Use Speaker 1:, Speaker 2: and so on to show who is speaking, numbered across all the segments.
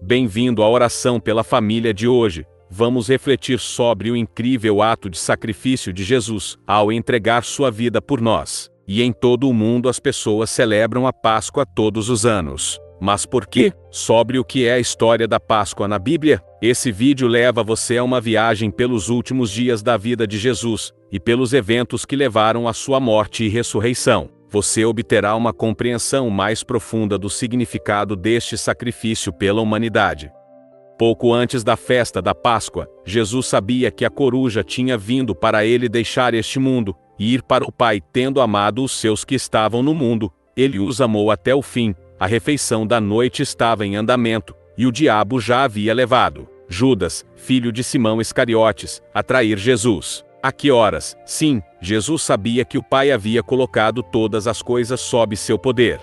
Speaker 1: Bem-vindo à oração pela família de hoje. Vamos refletir sobre o incrível ato de sacrifício de Jesus ao entregar sua vida por nós. E em todo o mundo as pessoas celebram a Páscoa todos os anos. Mas por quê? Sobre o que é a história da Páscoa na Bíblia? Esse vídeo leva você a uma viagem pelos últimos dias da vida de Jesus e pelos eventos que levaram à sua morte e ressurreição. Você obterá uma compreensão mais profunda do significado deste sacrifício pela humanidade. Pouco antes da festa da Páscoa, Jesus sabia que a coruja tinha vindo para ele deixar este mundo e ir para o Pai, tendo amado os seus que estavam no mundo. Ele os amou até o fim. A refeição da noite estava em andamento, e o diabo já havia levado Judas, filho de Simão Iscariotes, a trair Jesus. A que horas? Sim, Jesus sabia que o Pai havia colocado todas as coisas sob seu poder.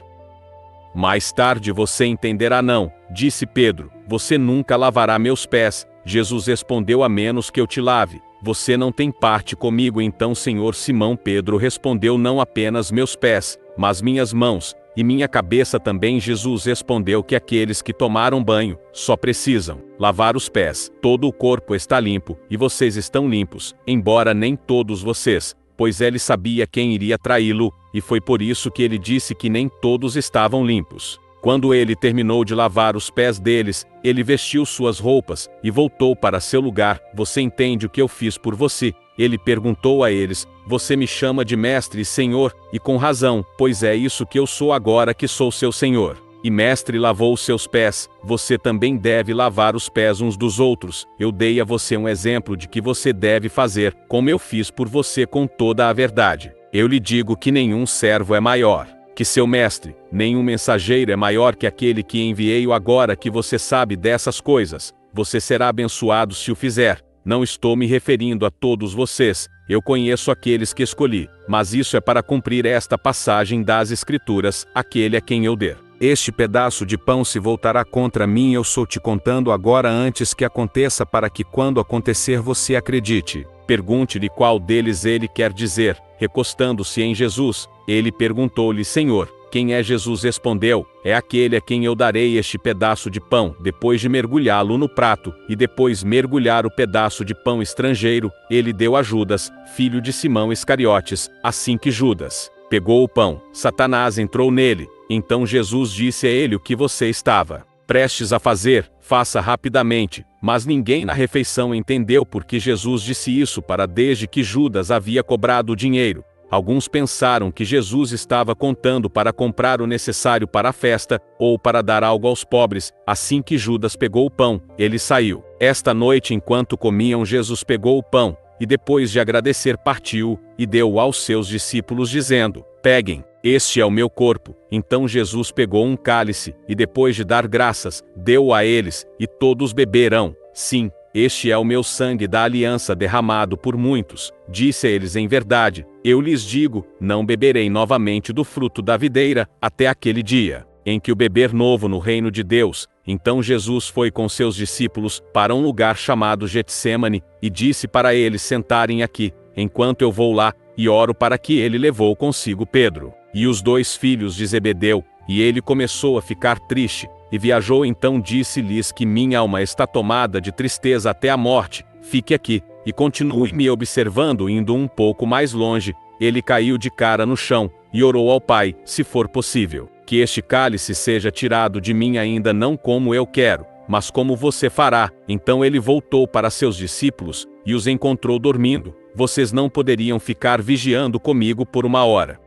Speaker 1: Mais tarde você entenderá. Não, disse Pedro, você nunca lavará meus pés. Jesus respondeu: a menos que eu te lave, você não tem parte comigo. Então, Senhor, Simão Pedro respondeu: não apenas meus pés, mas minhas mãos e minha cabeça também. Jesus respondeu que aqueles que tomaram banho só precisam lavar os pés. Todo o corpo está limpo, e vocês estão limpos, embora nem todos vocês, pois ele sabia quem iria traí-lo, e foi por isso que ele disse que nem todos estavam limpos. Quando ele terminou de lavar os pés deles, ele vestiu suas roupas e voltou para seu lugar. Você entende o que eu fiz por você? Ele perguntou a eles: você me chama de mestre e senhor, e com razão, pois é isso que eu sou agora que sou seu senhor. E mestre lavou os seus pés, você também deve lavar os pés uns dos outros. Eu dei a você um exemplo de que você deve fazer, como eu fiz por você com toda a verdade. Eu lhe digo que nenhum servo é maior que seu mestre, nenhum mensageiro é maior que aquele que enviei. Agora que você sabe dessas coisas, você será abençoado se o fizer. Não estou me referindo a todos vocês, eu conheço aqueles que escolhi, mas isso é para cumprir esta passagem das Escrituras: aquele a quem eu der este pedaço de pão se voltará contra mim. Eu estou te contando agora antes que aconteça, para que quando acontecer você acredite. Pergunte-lhe qual deles ele quer dizer. Recostando-se em Jesus, ele perguntou-lhe: Senhor, quem é? Jesus respondeu: é aquele a quem eu darei este pedaço de pão. Depois de mergulhá-lo no prato, e depois mergulhar o pedaço de pão estrangeiro, ele deu a Judas, filho de Simão Iscariotes. Assim que Judas pegou o pão, Satanás entrou nele. Então Jesus disse a ele: o que você estava prestes a fazer, faça rapidamente. Mas ninguém na refeição entendeu porque Jesus disse isso desde que Judas havia cobrado o dinheiro. Alguns pensaram que Jesus estava contando para comprar o necessário para a festa, ou para dar algo aos pobres. Assim que Judas pegou o pão, ele saiu. Esta noite, enquanto comiam, Jesus pegou o pão, e depois de agradecer partiu, e deu aos seus discípulos dizendo: peguem, este é o meu corpo. Então Jesus pegou um cálice, e depois de dar graças, deu-o a eles, e todos beberão. Sim, este é o meu sangue da aliança derramado por muitos. Disse a eles: em verdade, eu lhes digo, não beberei novamente do fruto da videira, até aquele dia em que o beber novo no reino de Deus. Então Jesus foi com seus discípulos para um lugar chamado Getsêmani, e disse para eles sentarem aqui, enquanto eu vou lá e oro. Para que ele levou consigo Pedro e os 2 filhos de Zebedeu, e ele começou a ficar triste, e viajou. Então disse-lhes que minha alma está tomada de tristeza até a morte. Fique aqui, e continue me observando. Indo um pouco mais longe, ele caiu de cara no chão, e orou ao Pai: se for possível, que este cálice seja tirado de mim, ainda não como eu quero, mas como você fará. Então ele voltou para seus discípulos, e os encontrou dormindo. Vocês não poderiam ficar vigiando comigo por 1 hora?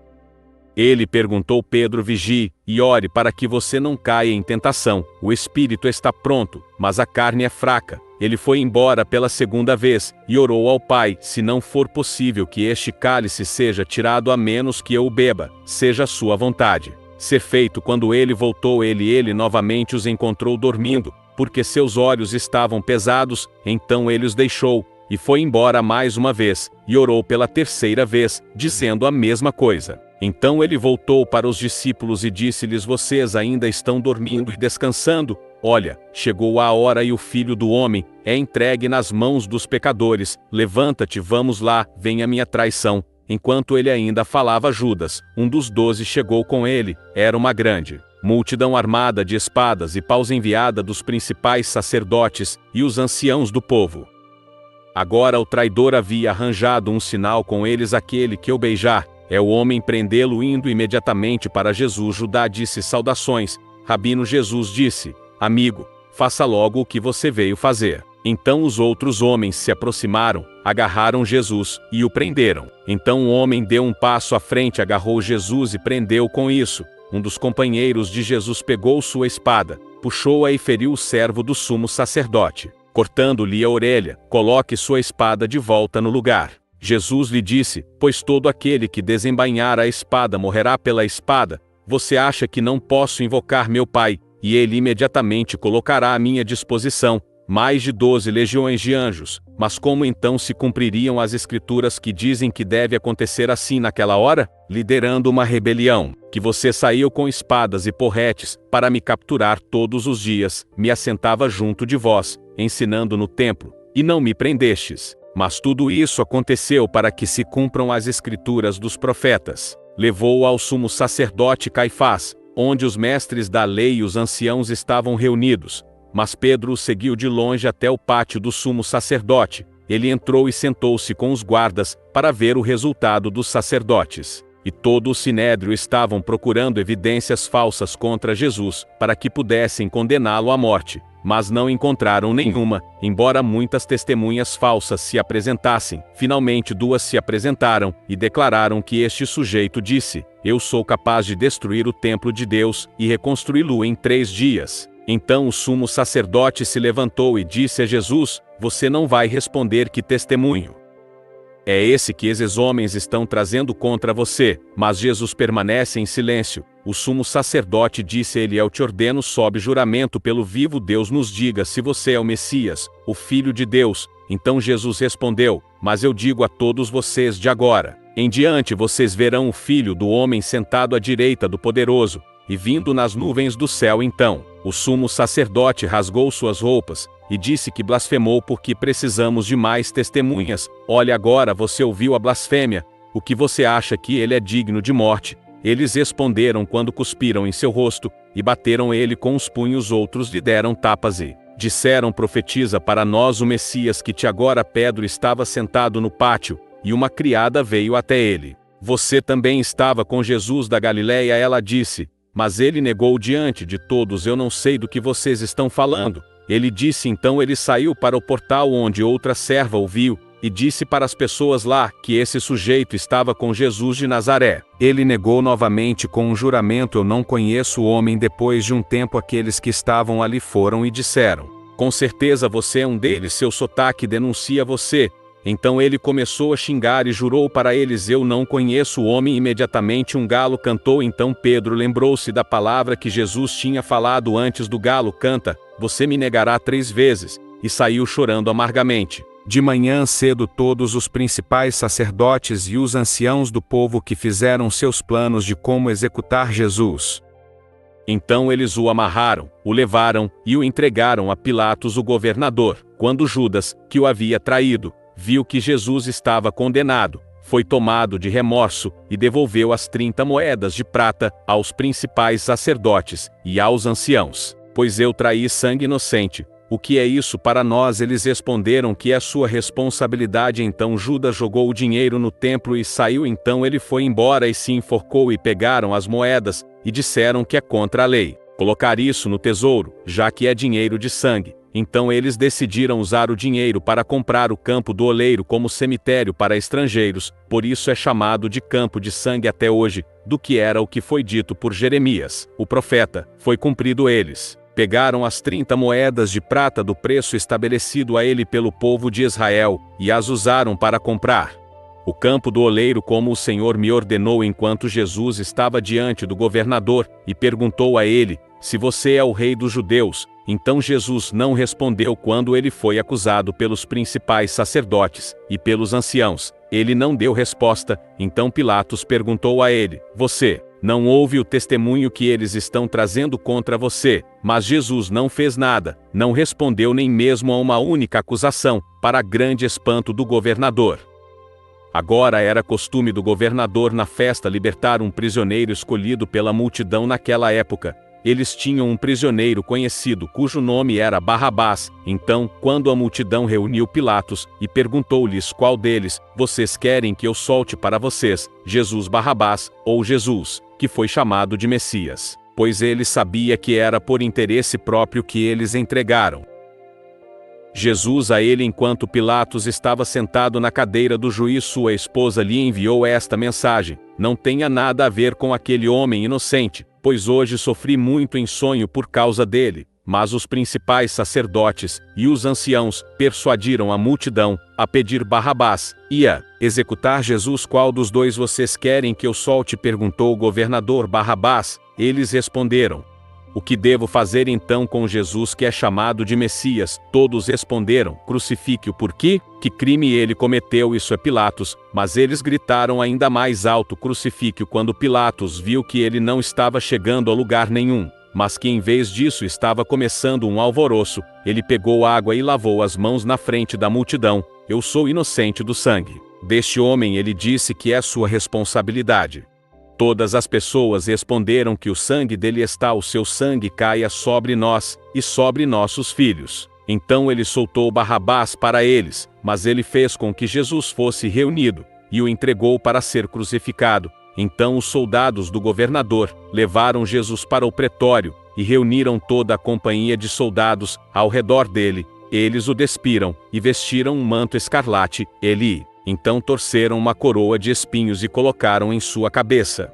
Speaker 1: Ele perguntou: Pedro, vigie e ore para que você não caia em tentação. O espírito está pronto, mas a carne é fraca. Ele foi embora pela 2ª vez, e orou ao Pai: se não for possível que este cálice seja tirado, a menos que eu o beba, seja a sua vontade ser feito. Quando ele voltou, ele novamente os encontrou dormindo, porque seus olhos estavam pesados. Então ele os deixou, e foi embora mais uma vez, e orou pela 3ª vez, dizendo a mesma coisa. Então ele voltou para os discípulos e disse-lhes: vocês ainda estão dormindo e descansando? Olha, chegou a hora e o Filho do Homem é entregue nas mãos dos pecadores. Levanta-te, vamos lá, vem a minha traição. Enquanto ele ainda falava, Judas, um dos 12, chegou com ele. Era uma grande multidão armada de espadas e paus enviada dos principais sacerdotes e os anciãos do povo. Agora o traidor havia arranjado um sinal com eles: aquele que eu beijar, é o homem. Prendê-lo. Indo imediatamente para Jesus, Judá disse: saudações, Rabino. Jesus disse: amigo, faça logo o que você veio fazer. Então os outros homens se aproximaram, agarraram Jesus e o prenderam. Então o homem deu um passo à frente, agarrou Jesus e prendeu. Com isso, um dos companheiros de Jesus pegou sua espada, puxou-a e feriu o servo do sumo sacerdote, cortando-lhe a orelha. Coloque sua espada de volta no lugar. Jesus lhe disse: pois todo aquele que desembainhar a espada morrerá pela espada. Você acha que não posso invocar meu Pai, e ele imediatamente colocará à minha disposição mais de 12 legiões de anjos? Mas como então se cumpririam as escrituras que dizem que deve acontecer assim naquela hora? Liderando uma rebelião, que você saiu com espadas e porretes para me capturar todos os dias, me assentava junto de vós, ensinando no templo, e não me prendestes. Mas tudo isso aconteceu para que se cumpram as escrituras dos profetas. Levou-o ao sumo sacerdote Caifás, onde os mestres da lei e os anciãos estavam reunidos. Mas Pedro o seguiu de longe até o pátio do sumo sacerdote. Ele entrou e sentou-se com os guardas, para ver o resultado dos sacerdotes. E todo o sinédrio estavam procurando evidências falsas contra Jesus, para que pudessem condená-lo à morte. Mas não encontraram nenhuma, embora muitas testemunhas falsas se apresentassem. Finalmente 2 se apresentaram, e declararam que este sujeito disse: eu sou capaz de destruir o templo de Deus, e reconstruí-lo em 3 dias. Então o sumo sacerdote se levantou e disse a Jesus: você não vai responder. Que testemunho é esse que esses homens estão trazendo contra você? Mas Jesus permanece em silêncio. O sumo sacerdote disse a ele: eu te ordeno sob juramento pelo vivo Deus, nos diga se você é o Messias, o Filho de Deus. Então Jesus respondeu: mas eu digo a todos vocês, de agora em diante vocês verão o Filho do Homem sentado à direita do Poderoso, e vindo nas nuvens do céu. Então o sumo sacerdote rasgou suas roupas, e disse que blasfemou, porque precisamos de mais testemunhas. Olha, agora você ouviu a blasfêmia. O que você acha que ele é digno de morte? Eles responderam quando cuspiram em seu rosto, e bateram ele com os punhos. Outros lhe deram tapas e disseram: profetiza para nós o Messias. Que agora Pedro estava sentado no pátio, e uma criada veio até ele. Você também estava com Jesus da Galileia? Ela disse. Mas ele negou diante de todos: eu não sei do que vocês estão falando. Ele disse. Então ele saiu para o portal, onde outra serva o viu, e disse para as pessoas lá que esse sujeito estava com Jesus de Nazaré. Ele negou novamente com um juramento: eu não conheço o homem. Depois de um tempo aqueles que estavam ali foram e disseram: com certeza você é um deles, seu sotaque denuncia você. Então ele começou a xingar e jurou para eles: eu não conheço o homem. Imediatamente um galo cantou. Então Pedro lembrou-se da palavra que Jesus tinha falado antes do galo canta: você me negará 3 vezes, e saiu chorando amargamente. De manhã cedo todos os principais sacerdotes e os anciãos do povo que fizeram seus planos de como executar Jesus. Então eles o amarraram, o levaram e o entregaram a Pilatos, o governador. Quando Judas, que o havia traído, viu que Jesus estava condenado, foi tomado de remorso e devolveu as 30 moedas de prata aos principais sacerdotes e aos anciãos. Pois eu traí sangue inocente. O que é isso para nós? Eles responderam que é sua responsabilidade. Então Judas jogou o dinheiro no templo e saiu. Então ele foi embora e se enforcou. E pegaram as moedas e disseram que é contra a lei colocar isso no tesouro, já que é dinheiro de sangue. Então eles decidiram usar o dinheiro para comprar o campo do oleiro como cemitério para estrangeiros. Por isso é chamado de campo de sangue até hoje. Do que era o que foi dito por Jeremias, o profeta, foi cumprido. Eles pegaram as 30 moedas de prata do preço estabelecido a ele pelo povo de Israel, e as usaram para comprar o campo do oleiro, como o Senhor me ordenou. Enquanto Jesus estava diante do governador, e perguntou a ele: se você é o rei dos judeus? Então Jesus não respondeu. Quando ele foi acusado pelos principais sacerdotes e pelos anciãos, ele não deu resposta. Então Pilatos perguntou a ele: você não ouve o testemunho que eles estão trazendo contra você? Mas Jesus não fez nada, não respondeu nem mesmo a uma única acusação, para grande espanto do governador. Agora era costume do governador na festa libertar um prisioneiro escolhido pela multidão naquela época. eles tinham um prisioneiro conhecido cujo nome era Barrabás. Então, quando a multidão reuniu Pilatos, e perguntou-lhes qual deles vocês querem que eu solte para vocês, Jesus Barrabás, ou Jesus, que foi chamado de Messias, pois ele sabia que era por interesse próprio que eles entregaram Jesus a ele. Enquanto Pilatos estava sentado na cadeira do juiz, sua esposa lhe enviou esta mensagem: não tenha nada a ver com aquele homem inocente, pois hoje sofri muito em sonho por causa dele. Mas os principais sacerdotes e os anciãos persuadiram a multidão a pedir Barrabás e a executar Jesus. Qual dos dois vocês querem que eu solte? Perguntou o governador. Barrabás. Eles responderam: o que devo fazer então com Jesus, que é chamado de Messias? Todos responderam: crucifique-o. Por quê? Que crime ele cometeu? Isso é Pilatos. Mas eles gritaram ainda mais alto: crucifique-o. Quando Pilatos viu que ele não estava chegando a lugar nenhum, mas que em vez disso estava começando um alvoroço, ele pegou água e lavou as mãos na frente da multidão. Eu sou inocente do sangue deste homem, ele disse que é sua responsabilidade. Todas as pessoas responderam que o sangue dele está, o seu sangue caia sobre nós e sobre nossos filhos. Então ele soltou Barrabás para eles, mas ele fez com que Jesus fosse reunido e o entregou para ser crucificado. Então os soldados do governador levaram Jesus para o pretório e reuniram toda a companhia de soldados ao redor dele. Eles o despiram e vestiram um manto escarlate. Então torceram uma coroa de espinhos e colocaram em sua cabeça.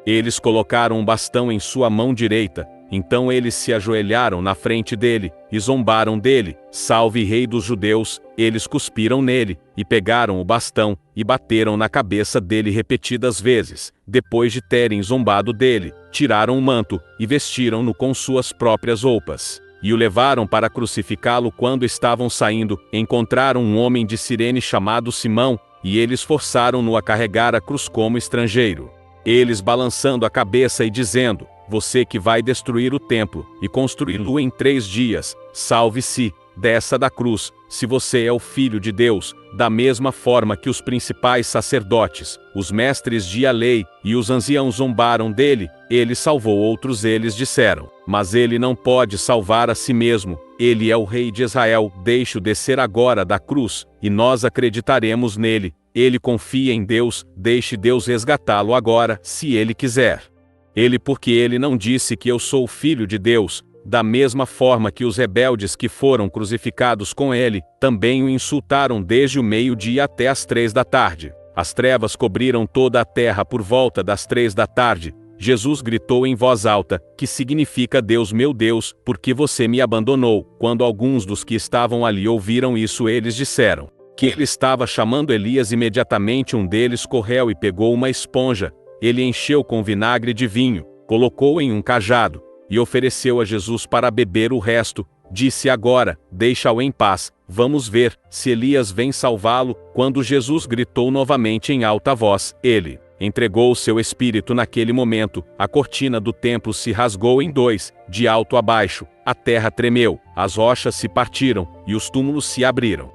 Speaker 1: Eles colocaram um bastão em sua mão direita. Então eles se ajoelharam na frente dele e zombaram dele: salve, rei dos judeus! Eles cuspiram nele e pegaram o bastão e bateram na cabeça dele repetidas vezes. Depois de terem zombado dele, tiraram o manto e vestiram-no com suas próprias roupas e o levaram para crucificá-lo. Quando estavam saindo, encontraram um homem de Cirene chamado Simão, e eles forçaram-no a carregar a cruz como estrangeiro. Eles balançando a cabeça e dizendo: você que vai destruir o templo e construí-lo em 3 dias, salve-se, desça da cruz, se você é o Filho de Deus. Da mesma forma que os principais sacerdotes, os mestres de lei e os anciãos zombaram dele, ele salvou outros. Eles disseram: mas ele não pode salvar a si mesmo, ele é o rei de Israel. Deixe-o descer agora da cruz, e nós acreditaremos nele. Ele confia em Deus, deixe Deus resgatá-lo agora, se ele quiser. Porque ele não disse que eu sou o Filho de Deus. Da mesma forma que os rebeldes que foram crucificados com ele, também o insultaram desde o meio-dia até as 3 da tarde. As trevas cobriram toda a terra por volta das 3 da tarde. Jesus gritou em voz alta, que significa: Deus, meu Deus, por que você me abandonou? Quando alguns dos que estavam ali ouviram isso, eles disseram que ele estava chamando Elias. Imediatamente um deles correu e pegou uma esponja. Ele encheu com vinagre de vinho, colocou em um cajado e ofereceu a Jesus para beber. O resto disse: agora, deixa-o em paz, vamos ver se Elias vem salvá-lo. Quando Jesus gritou novamente em alta voz, ele entregou o seu espírito. Naquele momento, a cortina do templo se rasgou em 2, de alto a baixo, a terra tremeu, as rochas se partiram e os túmulos se abriram.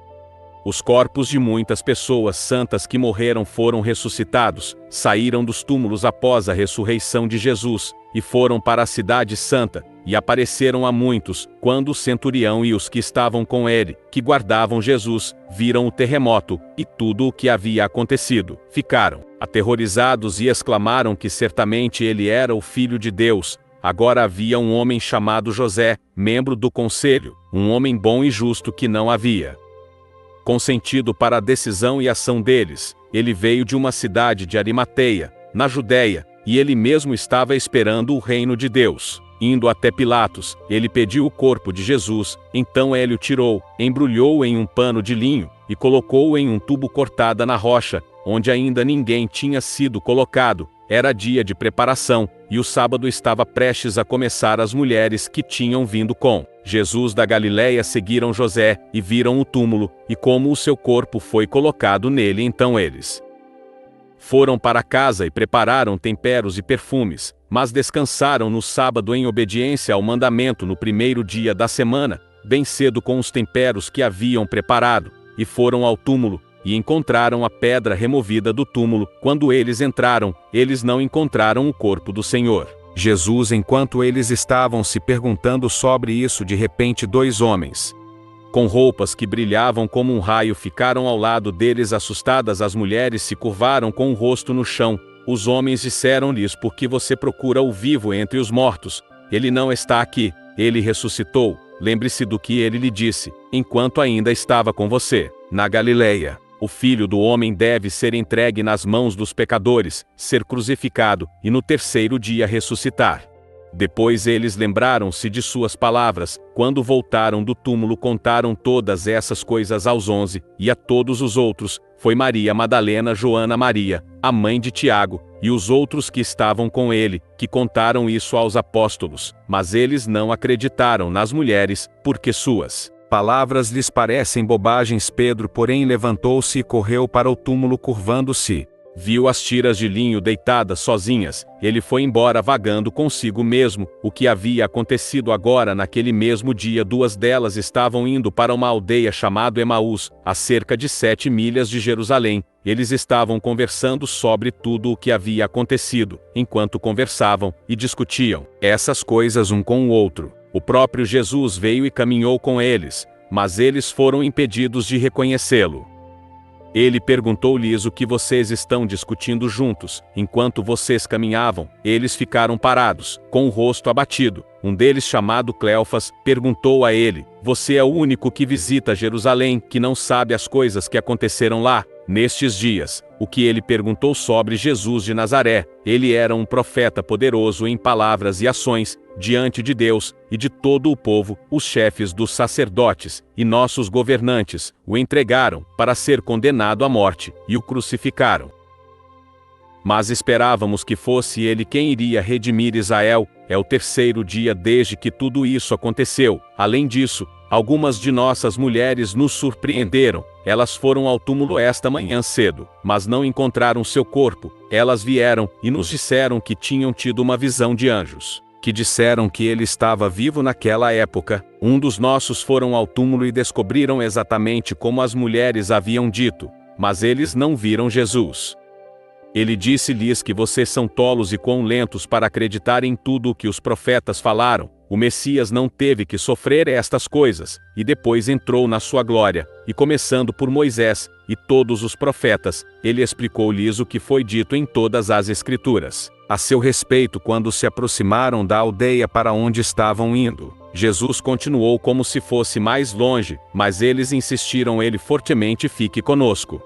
Speaker 1: Os corpos de muitas pessoas santas que morreram foram ressuscitados, saíram dos túmulos após a ressurreição de Jesus, e foram para a cidade santa, e apareceram a muitos. Quando o centurião e os que estavam com ele, que guardavam Jesus, viram o terremoto e tudo o que havia acontecido, ficaram aterrorizados e exclamaram que certamente ele era o Filho de Deus. Agora havia um homem chamado José, membro do conselho, um homem bom e justo que não havia consentido para a decisão e ação deles. Ele veio de uma cidade de Arimateia, na Judéia, e ele mesmo estava esperando o reino de Deus. Indo até Pilatos, ele pediu o corpo de Jesus. Então ele o tirou, embrulhou-o em um pano de linho, e colocou-o em um tubo cortada na rocha, onde ainda ninguém tinha sido colocado. Era dia de preparação, e o sábado estava prestes a começar. As mulheres que tinham vindo com Jesus da Galiléia seguiram José, e viram o túmulo, e como o seu corpo foi colocado nele. Então eles foram para casa e prepararam temperos e perfumes, mas descansaram no sábado em obediência ao mandamento no primeiro dia da semana, bem cedo com os temperos que haviam preparado, e foram ao túmulo, e encontraram a pedra removida do túmulo. Quando eles entraram, eles não encontraram o corpo do Senhor. Jesus, enquanto eles estavam se perguntando sobre isso, de repente 2 homens, com roupas que brilhavam como um raio, ficaram ao lado deles. Assustadas, as mulheres se curvaram com o rosto no chão. Os homens disseram-lhes: por que você procura o vivo entre os mortos? Ele não está aqui, ele ressuscitou. Lembre-se do que ele lhe disse, enquanto ainda estava com você, na Galileia. O Filho do Homem deve ser entregue nas mãos dos pecadores, ser crucificado, e no 3º dia ressuscitar. Depois eles lembraram-se de suas palavras. Quando voltaram do túmulo, contaram todas essas coisas aos 11, e a todos os outros. Foi Maria Madalena, Joana, Maria, a mãe de Tiago, e os outros que estavam com ele, que contaram isso aos apóstolos. Mas eles não acreditaram nas mulheres, porque suas palavras lhes parecem bobagens. Pedro, porém, levantou-se e correu para o túmulo. Curvando-se, viu as tiras de linho deitadas sozinhas. Ele foi embora, vagando consigo mesmo o que havia acontecido agora. Naquele mesmo dia, 2 delas estavam indo para uma aldeia chamada Emaús, a cerca de 7 milhas de Jerusalém. Eles estavam conversando sobre tudo o que havia acontecido. Enquanto conversavam e discutiam essas coisas um com o outro, o próprio Jesus veio e caminhou com eles, mas eles foram impedidos de reconhecê-lo. Ele perguntou-lhes: o que vocês estão discutindo juntos? Enquanto vocês caminhavam, eles ficaram parados, com o rosto abatido. Um deles, chamado Cleofas, perguntou a ele: você é o único que visita Jerusalém, que não sabe as coisas que aconteceram lá, nestes dias? O que ele perguntou sobre Jesus de Nazaré. Ele era um profeta poderoso em palavras e ações, diante de Deus e de todo o povo. Os chefes dos sacerdotes e nossos governantes o entregaram para ser condenado à morte, e o crucificaram. Mas esperávamos que fosse ele quem iria redimir Israel. É o 3º dia desde que tudo isso aconteceu. Além disso, algumas de nossas mulheres nos surpreenderam. Elas foram ao túmulo esta manhã cedo, mas não encontraram seu corpo. Elas vieram e nos disseram que tinham tido uma visão de anjos, que disseram que ele estava vivo naquela época. Um dos nossos foram ao túmulo e descobriram exatamente como as mulheres haviam dito, mas eles não viram Jesus. Ele disse-lhes que vocês são tolos e quão lentos para acreditar em tudo o que os profetas falaram. O Messias não teve que sofrer estas coisas, e depois entrou na sua glória. E começando por Moisés e todos os profetas, ele explicou-lhes o que foi dito em todas as Escrituras a seu respeito. Quando se aproximaram da aldeia para onde estavam indo, Jesus continuou como se fosse mais longe, mas eles insistiram: ele fortemente fique conosco,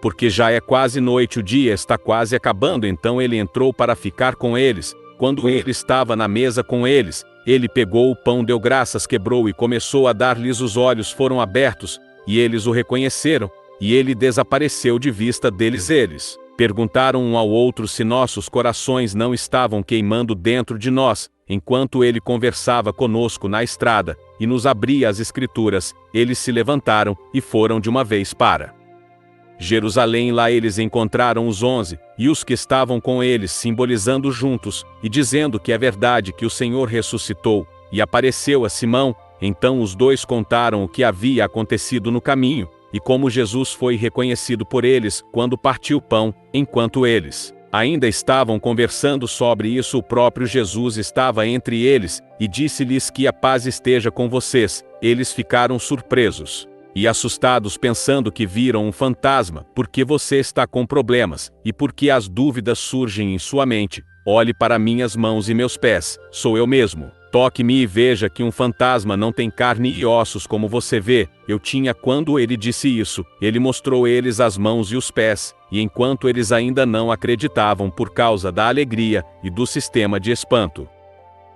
Speaker 1: porque já é quase noite, o dia está quase acabando. Então ele entrou para ficar com eles. Quando ele estava na mesa com eles, ele pegou o pão, deu graças, quebrou e começou a dar-lhes. Os olhos foram abertos, e eles o reconheceram, e ele desapareceu de vista deles. Eles perguntaram um ao outro se nossos corações não estavam queimando dentro de nós, enquanto ele conversava conosco na estrada, e nos abria as Escrituras. Eles se levantaram e foram de uma vez para Jerusalém. Lá eles encontraram os 11, e os que estavam com eles, simbolizando juntos, e dizendo que é verdade que o Senhor ressuscitou, e apareceu a Simão. Então os 2 contaram o que havia acontecido no caminho, e como Jesus foi reconhecido por eles quando partiu o pão. Enquanto eles ainda estavam conversando sobre isso, o próprio Jesus estava entre eles, e disse-lhes que a paz esteja com vocês. Eles ficaram surpresos e assustados, pensando que viram um fantasma. Porque você está com problemas, e porque as dúvidas surgem em sua mente. Olhe para minhas mãos e meus pés, sou eu mesmo. Toque-me e veja que um fantasma não tem carne e ossos como você vê. Eu tinha. Quando ele disse isso, ele mostrou eles as mãos e os pés, e enquanto eles ainda não acreditavam por causa da alegria e do sistema de espanto: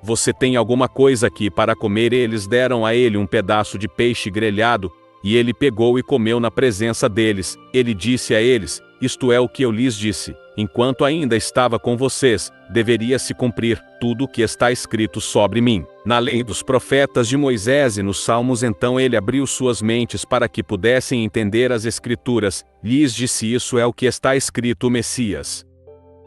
Speaker 1: você tem alguma coisa aqui para comer? Eles deram a ele um pedaço de peixe grelhado, e ele pegou e comeu na presença deles. Ele disse a eles: isto é o que eu lhes disse enquanto ainda estava com vocês: deveria se cumprir tudo o que está escrito sobre mim na lei dos profetas de Moisés e nos Salmos. Então ele abriu suas mentes para que pudessem entender as Escrituras. Lhes disse: isso é o que está escrito: o Messias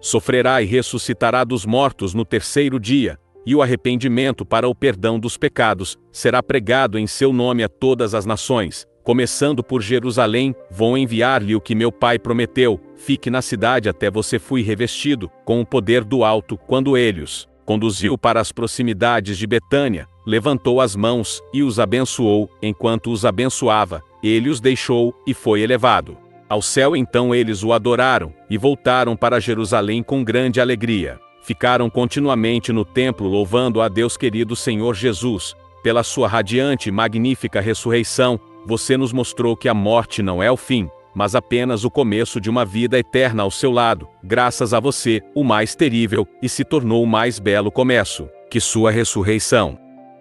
Speaker 1: sofrerá e ressuscitará dos mortos no 3º dia, e o arrependimento para o perdão dos pecados será pregado em seu nome a todas as nações, começando por Jerusalém. Vou enviar-lhe o que meu pai prometeu: fique na cidade até você fui revestido com o poder do alto. Quando eles conduziu para as proximidades de Betânia, levantou as mãos e os abençoou. Enquanto os abençoava, ele os deixou e foi elevado ao céu. Então eles o adoraram e voltaram para Jerusalém com grande alegria. Ficaram continuamente no templo louvando a Deus. Querido Senhor Jesus, pela sua radiante e magnífica ressurreição, você nos mostrou que a morte não é o fim, mas apenas o começo de uma vida eterna ao seu lado. Graças a você, o mais terrível, e se tornou o mais belo começo, que sua ressurreição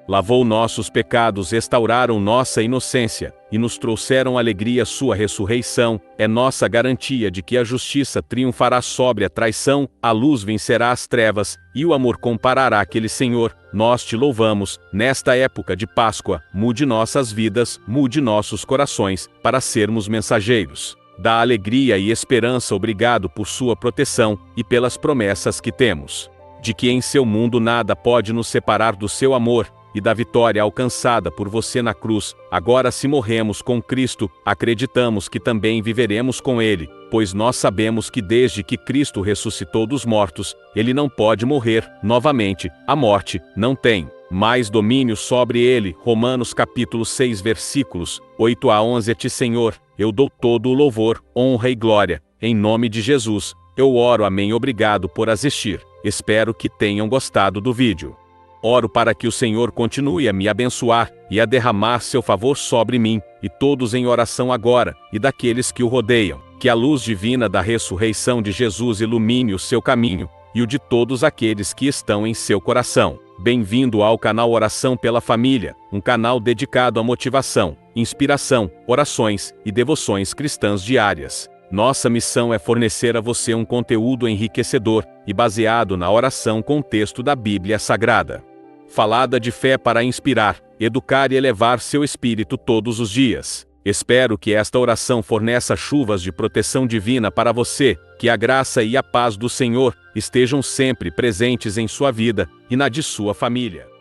Speaker 1: lavou nossos pecados, restauraram nossa inocência, e nos trouxeram alegria. Sua ressurreição é nossa garantia de que a justiça triunfará sobre a traição, a luz vencerá as trevas, e o amor comparará aquele. Senhor, nós te louvamos, nesta época de Páscoa, mude nossas vidas, mude nossos corações, para sermos mensageiros da alegria e esperança. Obrigado por sua proteção, e pelas promessas que temos, de que em seu mundo nada pode nos separar do seu amor, e da vitória alcançada por você na cruz. Agora, se morremos com Cristo, acreditamos que também viveremos com Ele, pois nós sabemos que desde que Cristo ressuscitou dos mortos, Ele não pode morrer novamente. A morte não tem mais domínio sobre Ele. Romanos capítulo 6 versículos 8 a 11. A ti, Senhor, eu dou todo o louvor, honra e glória, em nome de Jesus, eu oro. Amém. Obrigado por assistir. Espero que tenham gostado do vídeo. Oro para que o Senhor continue a me abençoar e a derramar seu favor sobre mim e todos em oração agora, e daqueles que o rodeiam. Que a luz divina da ressurreição de Jesus ilumine o seu caminho e o de todos aqueles que estão em seu coração. Bem-vindo ao canal Oração pela Família, um canal dedicado à motivação, inspiração, orações e devoções cristãs diárias. Nossa missão é fornecer a você um conteúdo enriquecedor e baseado na oração com o texto da Bíblia Sagrada, falada de fé para inspirar, educar e elevar seu espírito todos os dias. Espero que esta oração forneça chuvas de proteção divina para você, que a graça e a paz do Senhor estejam sempre presentes em sua vida e na de sua família.